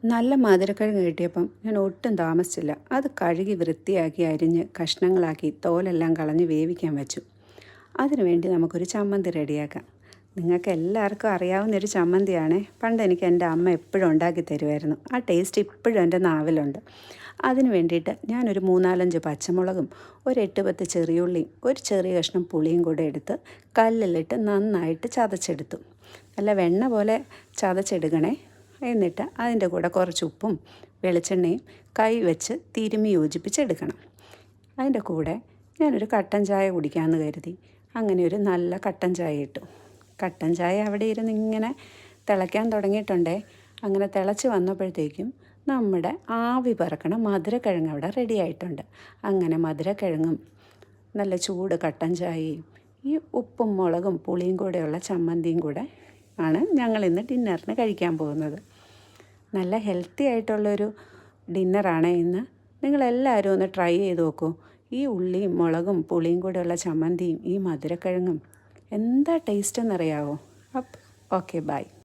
നല്ല മധുരക്കിഴങ്ങ് കിട്ടിയപ്പം ഞാൻ ഒട്ടും താമസിച്ചില്ല. അത് കഴുകി വൃത്തിയാക്കി അരിഞ്ഞ് കഷ്ണങ്ങളാക്കി തോലെല്ലാം കളഞ്ഞ് വേവിക്കാൻ വെച്ചു. അതിനുവേണ്ടി നമുക്കൊരു ചമ്മന്തി റെഡിയാക്കാം. നിങ്ങൾക്ക് എല്ലാവർക്കും അറിയാവുന്നൊരു ചമ്മന്തിയാണ്. പണ്ട് എനിക്ക് എൻ്റെ അമ്മ എപ്പോഴും ഉണ്ടാക്കി തരുമായിരുന്നു. ആ ടേസ്റ്റ് ഇപ്പോഴും എൻ്റെ നാവിലുണ്ട്. അതിന് വേണ്ടിയിട്ട് ഞാനൊരു 3-4 പച്ചമുളകും ഒരു 8-10 ചെറിയുള്ളിയും ഒരു ചെറിയ കഷ്ണം പുളിയും കൂടെ എടുത്ത് കല്ലിലിട്ട് നന്നായിട്ട് ചതച്ചെടുത്തു. നല്ല വെണ്ണ പോലെ ചതച്ചെടുക്കണേ. എന്നിട്ട് അതിൻ്റെ കൂടെ കുറച്ച് ഉപ്പും വെളിച്ചെണ്ണയും കൈ വെച്ച് തിരുമ്മി യോജിപ്പിച്ചെടുക്കണം. അതിൻ്റെ കൂടെ ഞാനൊരു കട്ടൻ ചായ കുടിക്കാമെന്ന് കരുതി. അങ്ങനെ ഒരു നല്ല കട്ടൻ ചായ ഇട്ടു. കട്ടൻ ചായ അവിടെ ഇരുന്ന് ഇങ്ങനെ തിളയ്ക്കാൻ തുടങ്ങിയിട്ടുണ്ടേ. അങ്ങനെ തിളച്ച് വന്നപ്പോഴത്തേക്കും നമ്മുടെ ആവി പറക്കണ മധുരക്കിഴങ്ങ് അവിടെ റെഡി ആയിട്ടുണ്ട്. അങ്ങനെ മധുരക്കിഴങ്ങും നല്ല ചൂട് കട്ടൻ ചായയും ഈ ഉപ്പും മുളകും പുളിയും കൂടെയുള്ള ചമ്മന്തിയും കൂടെ ആണ് ഞങ്ങളിന്ന് ഡിന്നറിന് കഴിക്കാൻ പോകുന്നത്. നല്ല ഹെൽത്തി ആയിട്ടുള്ളൊരു ഡിന്നറാണ് ഇന്ന്. നിങ്ങളെല്ലാവരും ഒന്ന് ട്രൈ ചെയ്ത് നോക്കൂ. ഈ ഉള്ളിയും മുളകും പുളിയും കൂടെയുള്ള ചമ്മന്തിയും ഈ മധുരക്കിഴങ്ങും എന്താ ടേസ്റ്റ് എന്നറിയാവോ? അപ്പം ഓക്കെ, ബൈ.